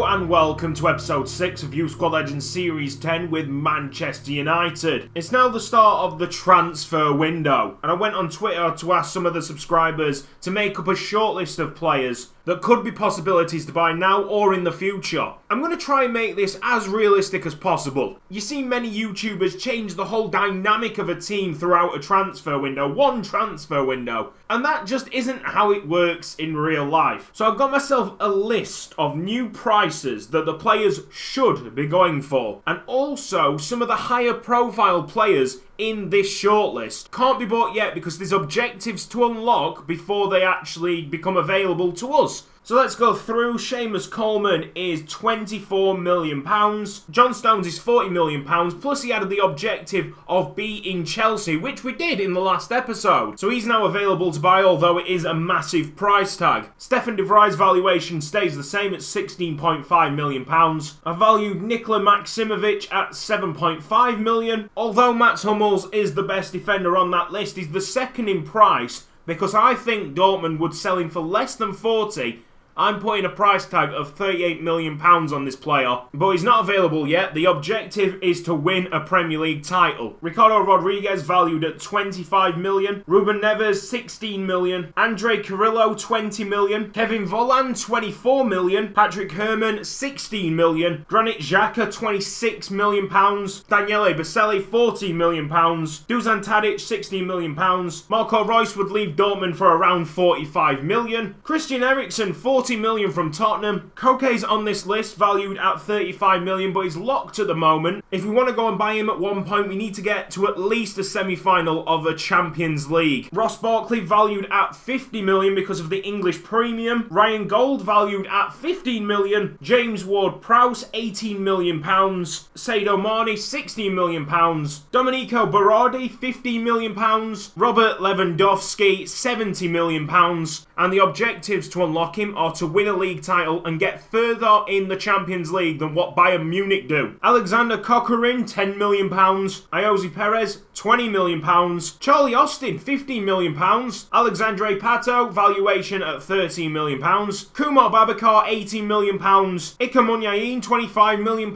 and welcome to episode 6 of Youth Squad Legends Series 10 with Manchester United. It's now the start of the transfer window, and I went on Twitter to ask some of the subscribers to make up a shortlist of players that could be possibilities to buy now or in the future. I'm going to try and make this as realistic as possible. You see many YouTubers change the whole dynamic of a team throughout a transfer window, one transfer window, and that just isn't how it works in real life. So I've got myself a list of new prices that the players should be going for, and also some of the higher profile players in this shortlist. Can't be bought yet because there's objectives to unlock before they actually become available to us. So let's go through. Seamus Coleman is £24 million. John Stones is £40 million, plus he added the objective of beating Chelsea, which we did in the last episode. So he's now available to buy, although it is a massive price tag. Stefan de Vrij's valuation stays the same at £16.5 million. I valued Nikola Maksimovic at £7.5 million. Although Mats Hummels is the best defender on that list, he's the second in price, because I think Dortmund would sell him for less than 40. I'm putting a price tag of £38 million on this player, but he's not available yet. The objective is to win a Premier League title. Ricardo Rodriguez valued at £25 million. Ruben Neves, £16 million. Andre Carrillo, £20 million. Kevin Volland, £24 million. Patrick Herrmann, £16 million. Granit Xhaka, £26 million. Daniele Baselli, £14 million. Dusan Tadic, £16 million. Marco Reus would leave Dortmund for around £45 million. Christian Eriksen, £40 million from Tottenham. Koke's on this list, valued at £35 million, but he's locked at the moment. If we want to go and buy him at one point, we need to get to at least a semi-final of a Champions League. Ross Barkley valued at £50 million because of the English premium. Ryan Gold valued at £15 million. James Ward-Prowse, £18 million. Sadio Mane, £16 million. Domenico Berardi, £15 million. Robert Lewandowski, £70 million. And the objectives to unlock him are to win a league title and get further in the Champions League than what Bayern Munich do. Alexander Kokorin, £10 million. Ayoze Perez, £20 million. Charlie Austin, £15 million. Alexandre Pato, valuation at £13 million. Kumar Babakar, £18 million. Ika Munyain, £25 million.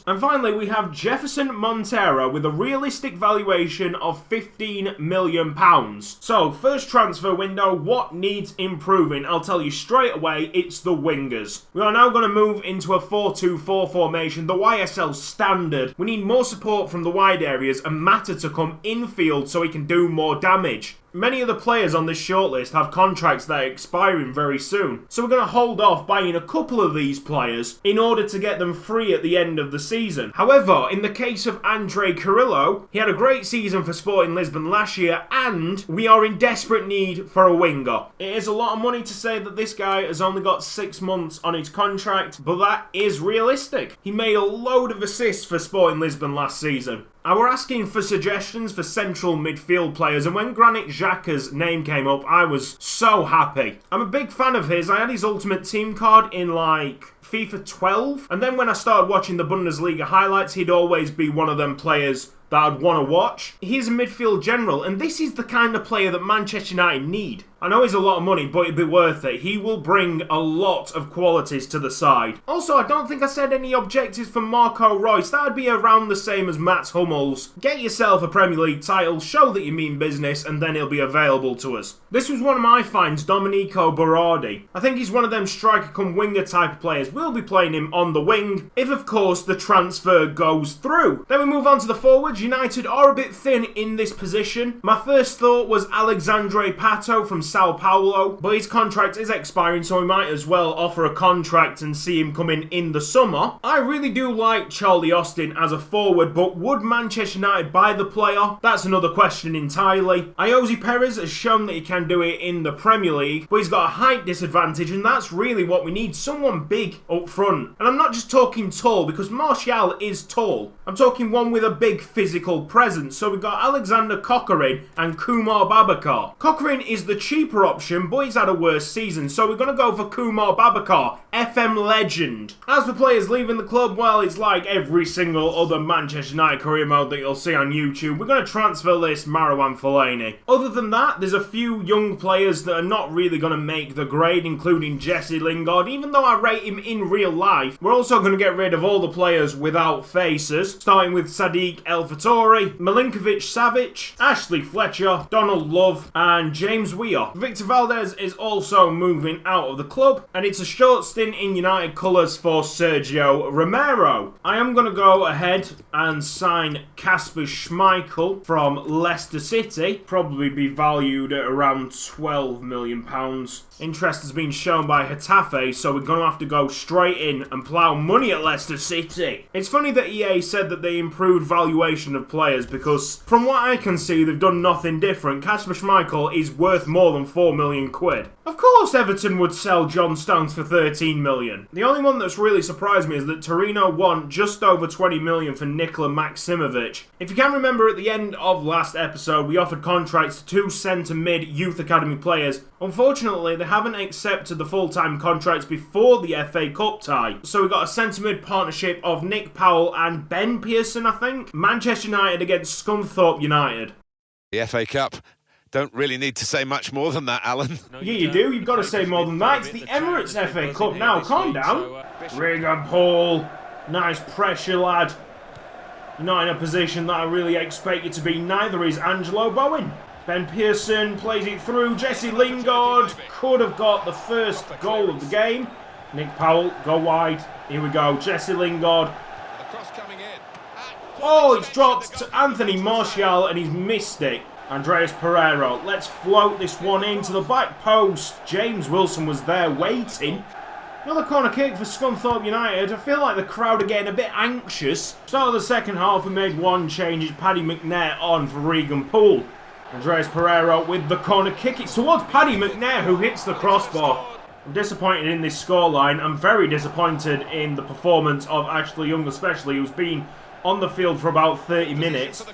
And finally, we have Jefferson Montero with a realistic valuation of £15 million. So, first transfer window, what needs improving? I'll tell you straight away, it's the wingers. We are now going to move into a 4-2-4 formation, the YSL standard. We need more support from the wide areas and Mata to come infield so he can do more damage. Many of the players on this shortlist have contracts that are expiring very soon, so we're going to hold off buying a couple of these players in order to get them free at the end of the season. However, in the case of Andre Carrillo, he had a great season for Sporting Lisbon last year, and we are in desperate need for a winger. It is a lot of money to say that this guy has only got 6 months on his contract, but that is realistic. He made a load of assists for Sporting Lisbon last season. I were asking for suggestions for central midfield players, and when Granit Xhaka's name came up, I was so happy. I'm a big fan of his. I had his ultimate team card in FIFA 12, and then when I started watching the Bundesliga highlights, he'd always be one of them players that I'd want to watch. He's a midfield general, and this is the kind of player that Manchester United need. I know he's a lot of money, but it'd be worth it. He will bring a lot of qualities to the side. Also, I don't think I said any objectives for Marco Reus. That would be around the same as Mats Hummels. Get yourself a Premier League title, show that you mean business, and then he'll be available to us. This was one of my finds, Domenico Berardi. I think he's one of them striker-cum-winger type of players. We'll be playing him on the wing, if of course the transfer goes through. Then we move on to the forwards. United are a bit thin in this position. My first thought was Alexandre Pato from Sao Paulo, but his contract is expiring, so we might as well offer a contract and see him coming in the summer. I really do like Charlie Austin as a forward, but would Manchester United buy the player? That's another question entirely. Ayoze Perez has shown that he can do it in the Premier League, but he's got a height disadvantage, and that's really what we need, someone big up front. And I'm not just talking tall, because Martial is tall. I'm talking one with a big physical presence. So we've got Alexander Kokorin and Kumar Babakar. Kokorin is the cheaper option, but he's had a worse season, so we're going to go for Kumar Babakar FM legend. As for players leaving the club, well, it's like every single other Manchester United career mode that you'll see on YouTube. We're going to transfer list Marouane Fellaini. Other than that, there's a few young players that are not really going to make the grade, including Jesse Lingard. Even though I rate him in real life, we're also going to get rid of all the players without faces, starting with Sadiq El Fattori, Milinkovic-Savic, Ashley Fletcher, Donald Love, and James Weir. Victor Valdez is also moving out of the club, and it's a short stint in United colours for Sergio Romero. I am going to go ahead and sign Kasper Schmeichel from Leicester City, probably be valued at around £12 million. Interest has been shown by Getafe, so we're going to have to go straight in and plough money at Leicester City. It's funny that EA said that they improved valuation of players, because from what I can see, they've done nothing different. Kasper Schmeichel is worth more than £4 million. Of course Everton would sell John Stones for 13 million. The only one that's really surprised me is that Torino want just over 20 million for Nikola Maximovic. If you can remember, at the end of last episode, we offered contracts to 2 centre-mid youth academy players. Unfortunately, they haven't accepted the full-time contracts before the FA Cup tie. So we got a centre-mid partnership of Nick Powell and Ben Pearson, I think. Manchester United against Scunthorpe United. The FA Cup. Don't really need to say much more than that, Alan. Yeah, you do. You've got to say more than that. It's the Emirates FA Cup now. Calm down. Regan Paul. Nice pressure, lad. You're not in a position that I really expect you to be. Neither is Angelo Bowen. Ben Pearson plays it through. Jesse Lingard could have got the first goal of the game. Nick Powell, go wide. Here we go. Jesse Lingard. Oh, it's dropped to Anthony Martial and he's missed it. Andreas Pereira, let's float this one into the back post. James Wilson was there waiting. Another corner kick for Scunthorpe United. I feel like the crowd are getting a bit anxious. Start of the second half, we made one change. It's Paddy McNair on for Regan Poole. Andreas Pereira with the corner kick. It's towards Paddy McNair who hits the crossbar. I'm disappointed in this scoreline. I'm very disappointed in the performance of Ashley Young especially, who's been on the field for about 30 minutes.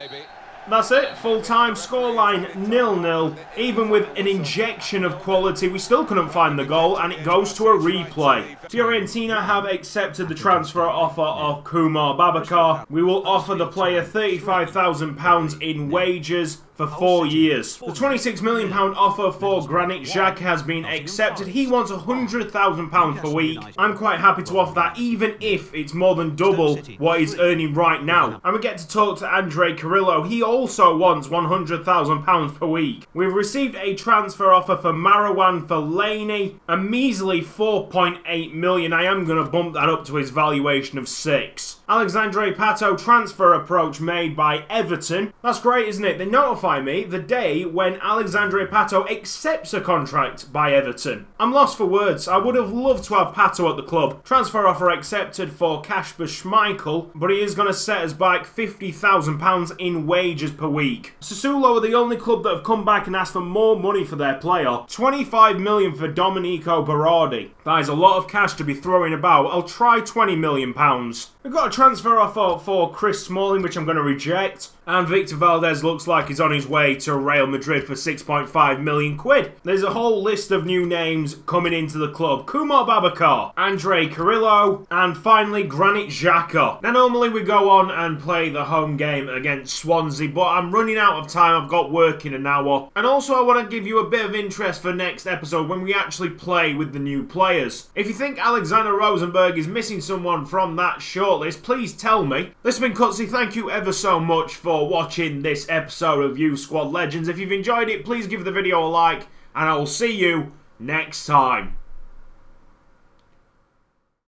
That's it, full-time scoreline 0-0. Even with an injection of quality, we still couldn't find the goal, and it goes to a replay. Fiorentina have accepted the transfer offer of Kumar Babakar. We will offer the player £35,000 in wages for 4 years. The £26 million offer for Granit Xhaka has been accepted. He wants £100,000 per week. I'm quite happy to offer that, even if it's more than double what he's earning right now. And we get to talk to Andre Carrillo. He also wants £100,000 per week. We've received a transfer offer for Marouane Fellaini, a measly 4.8 million. I am going to bump that up to his valuation of 6. Alexandre Pato transfer approach made by Everton. That's great, isn't it? They notify me the day when Alexandre Pato accepts a contract by Everton. I'm lost for words. I would have loved to have Pato at the club. Transfer offer accepted for Kasper Schmeichel, but he is going to set us back £50,000 in wages per week. Sassuolo are the only club that have come back and asked for more money for their player. 25 million for Domenico Berardi. That is a lot of cash to be throwing about. I'll try £20 million. We've got a transfer offer for Chris Smalling, which I'm going to reject. And Victor Valdez looks like he's on his way to Real Madrid for 6.5 million quid. There's a whole list of new names coming into the club. Kumar Babakar, Andre Carrillo, and finally Granit Xhaka. Now normally we go on and play the home game against Swansea, but I'm running out of time. I've got work in an hour. And also I want to give you a bit of interest for next episode when we actually play with the new players. If you think Alexander Rosenberg is missing someone from that shortlist, please tell me. This has been Cutzy. Thank you ever so much for watching this episode of Youth Squad Legends. If you've enjoyed it, please give the video a like, and I will see you next time.